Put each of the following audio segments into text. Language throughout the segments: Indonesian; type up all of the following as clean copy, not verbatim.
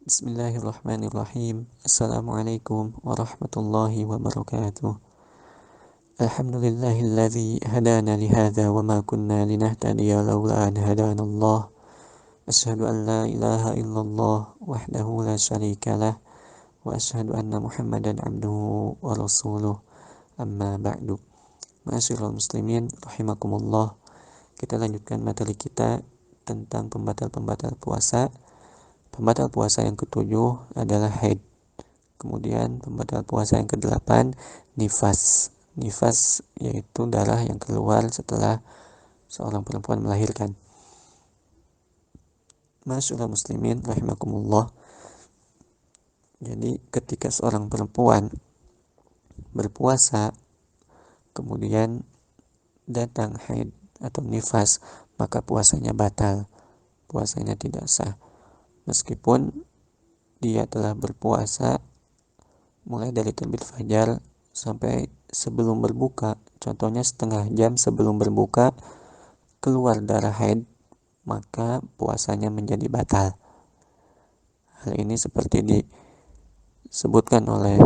Bismillahirrahmanirrahim. Assalamualaikum warahmatullahi wabarakatuh. Alhamdulillahilladzi hadana lihadza wa ma kunna linahtadiya laula an hadanallah. Asyhadu an la ilaha illallah wahdahu la syarikalah wa asyhadu anna Muhammadan abduhu wa rasuluh. Amma ba'du. Ma'asyiral muslimin rahimakumullah. Kita lanjutkan materi kita tentang pembatal-pembatal puasa. Pembatal puasa yang ketujuh adalah haid. Kemudian pembatal puasa yang kedelapan nifas. Nifas yaitu darah yang keluar setelah seorang perempuan melahirkan. Ma'asyiral muslimin rahimakumullah. Jadi ketika seorang perempuan berpuasa kemudian datang haid atau nifas, maka puasanya batal. Puasanya tidak sah. Meskipun dia telah berpuasa mulai dari terbit fajar sampai sebelum berbuka, contohnya setengah jam sebelum berbuka keluar darah haid, maka puasanya menjadi batal. Hal ini seperti disebutkan oleh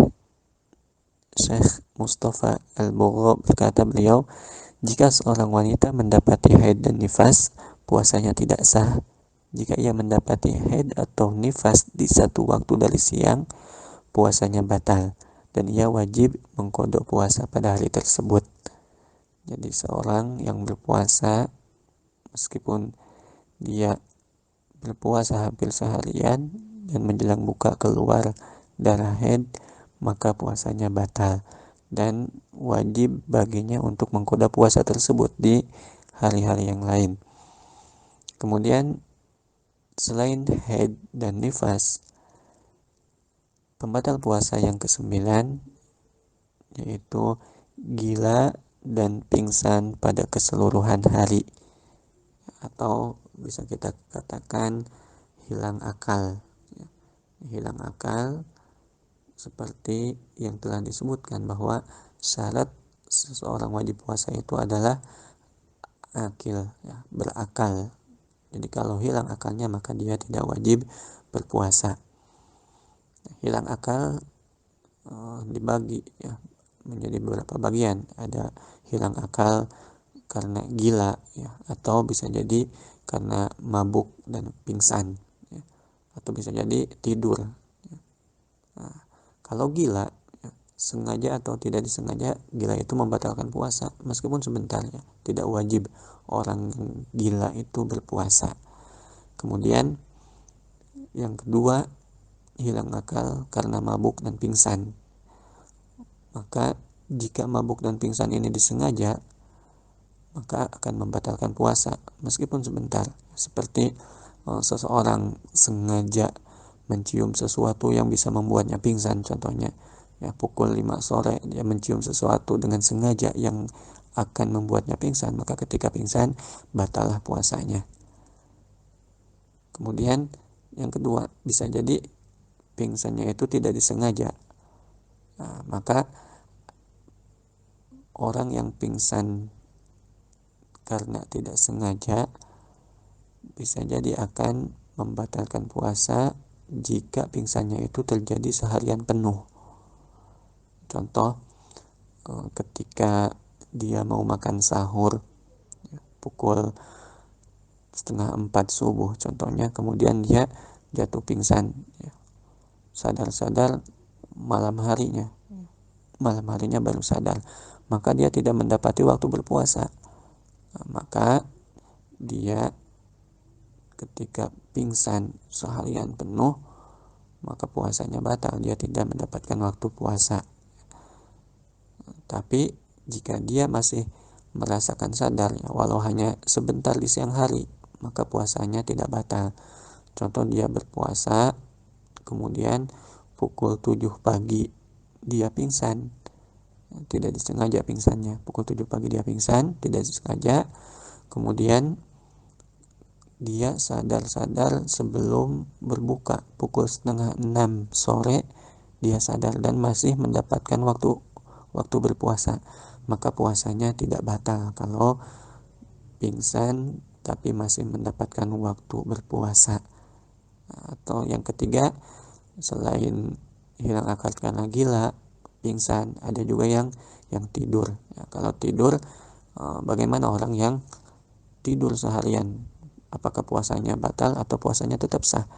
Syekh Mustafa Al-Bugha, berkata beliau, jika seorang wanita mendapati haid dan nifas, puasanya tidak sah. Jika ia mendapati haid atau nifas di satu waktu dari siang, puasanya batal dan ia wajib mengqadha puasa pada hari tersebut. Jadi seorang yang berpuasa meskipun dia berpuasa hampir seharian dan menjelang buka keluar darah haid, maka puasanya batal dan wajib baginya untuk mengqadha puasa tersebut di hari-hari yang lain. Kemudian selain haid dan nifas, pembatal puasa yang kesembilan yaitu gila dan pingsan pada keseluruhan hari, atau bisa kita katakan hilang akal. Hilang akal seperti yang telah disebutkan bahwa syarat seseorang wajib puasa itu adalah akil, berakal. Jadi kalau hilang akalnya maka dia tidak wajib berpuasa. Hilang akal dibagi menjadi beberapa bagian. Ada hilang akal karena gila atau bisa jadi karena mabuk dan pingsan atau bisa jadi tidur. Nah, kalau gila sengaja atau tidak disengaja, gila itu membatalkan puasa meskipun sebentar, tidak wajib orang gila itu berpuasa. Kemudian yang kedua, hilang akal karena mabuk dan pingsan. Maka jika mabuk dan pingsan ini disengaja, maka akan membatalkan puasa meskipun sebentar. Seperti seseorang sengaja mencium sesuatu yang bisa membuatnya pingsan, contohnya pukul 5 sore dia mencium sesuatu dengan sengaja yang akan membuatnya pingsan, maka ketika pingsan batallah puasanya. Kemudian yang kedua, bisa jadi pingsannya itu tidak disengaja. Maka orang yang pingsan karena tidak sengaja bisa jadi akan membatalkan puasa jika pingsannya itu terjadi seharian penuh. Contoh, ketika dia mau makan sahur pukul 3:30 subuh contohnya, kemudian dia jatuh pingsan, sadar-sadar malam harinya baru sadar, maka dia tidak mendapati waktu berpuasa. Maka dia ketika pingsan seharian penuh, maka puasanya batal, dia tidak mendapatkan waktu puasa. Tapi jika dia masih merasakan sadar, walau hanya sebentar di siang hari, maka puasanya tidak batal. Contoh, dia berpuasa kemudian pukul 7 pagi dia pingsan, tidak disengaja pingsannya. Pukul 7 pagi dia pingsan, tidak disengaja. Kemudian dia sadar-sadar sebelum berbuka pukul 5:30 sore, dia sadar dan masih mendapatkan waktu berpuasa, maka puasanya tidak batal kalau pingsan tapi masih mendapatkan waktu berpuasa. Atau yang ketiga, selain hilang akal karena gila, pingsan, ada juga yang tidur. Ya, kalau tidur, bagaimana orang yang tidur seharian? Apakah puasanya batal atau puasanya tetap sah?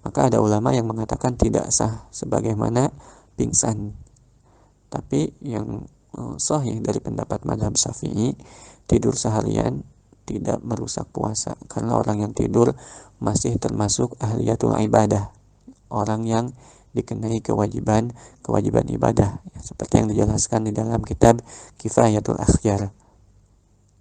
Maka ada ulama yang mengatakan tidak sah sebagaimana pingsan. Tapi yang sahih dari pendapat mazhab Syafi'i, tidur seharian tidak merusak puasa karena orang yang tidur masih termasuk ahliyatul ibadah, orang yang dikenai kewajiban ibadah, ya, seperti yang dijelaskan di dalam kitab Kifayatul Akhyar.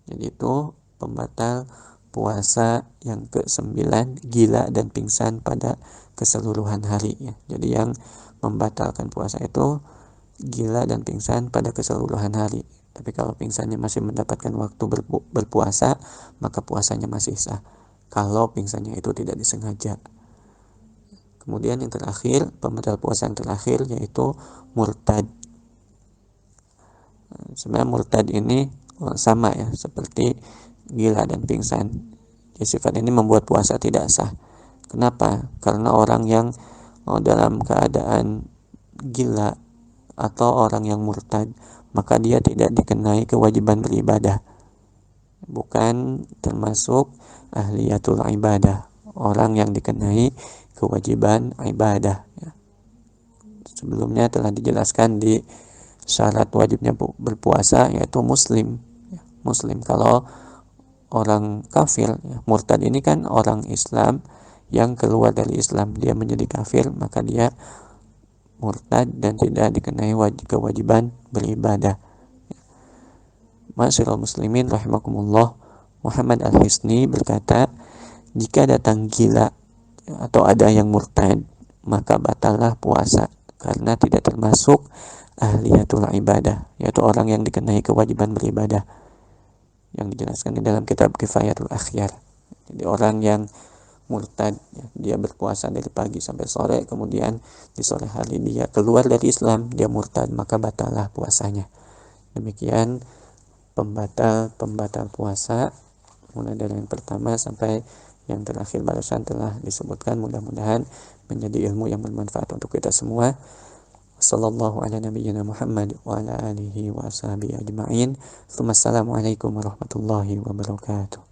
Jadi itu pembatal puasa yang ke-9, gila dan pingsan pada keseluruhan hari, ya. Jadi yang membatalkan puasa itu gila dan pingsan pada keseluruhan hari. Tapi kalau pingsannya masih mendapatkan waktu berpuasa, maka puasanya masih sah. Kalau pingsannya itu tidak disengaja. Kemudian yang terakhir, pembatal puasa yang terakhir yaitu murtad. Sebenarnya murtad ini sama ya seperti gila dan pingsan. Jadi sifat ini membuat puasa tidak sah. Kenapa? Karena orang yang dalam keadaan gila atau orang yang murtad, maka dia tidak dikenai kewajiban beribadah, bukan termasuk ahliyatul ibadah, orang yang dikenai kewajiban ibadah, ya. Sebelumnya telah dijelaskan di syarat wajibnya berpuasa yaitu muslim, ya. Muslim. Kalau orang kafir, ya, murtad ini kan orang Islam yang keluar dari Islam, dia menjadi kafir, maka dia murtad dan tidak dikenai kewajiban beribadah. Ma'asyiral muslimin rahimakumullah, Muhammad Al-Hisni berkata, jika datang gila atau ada yang murtad, maka batallah puasa karena tidak termasuk ahliyatul ibadah, yaitu orang yang dikenai kewajiban beribadah, yang dijelaskan di dalam kitab Kifayatul Akhyar. Jadi orang yang murtad, ya, dia berpuasa dari pagi sampai sore, kemudian di sore hari dia keluar dari Islam, dia murtad, maka batallah puasanya. Demikian pembatal puasa, mulai dari yang pertama sampai yang terakhir barusan telah disebutkan. Mudah-mudahan menjadi ilmu yang bermanfaat untuk kita semua. Sallallahu ala nabiyyina Muhammad wa ala alihi wa ashabihi ajma'in. Assalamualaikum warahmatullahi wabarakatuh.